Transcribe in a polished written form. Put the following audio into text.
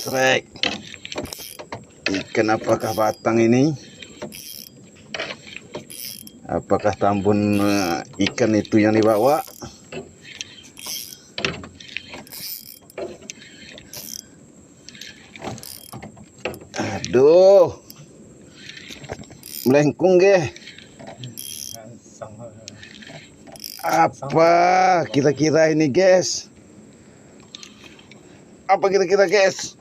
Srek. Ikan apakah batang ini? Apakah tambun ikan itu yang dibawa? Aduh, melengkung ge. Apa kira-kira ini, guys? Apa kira-kira, guys?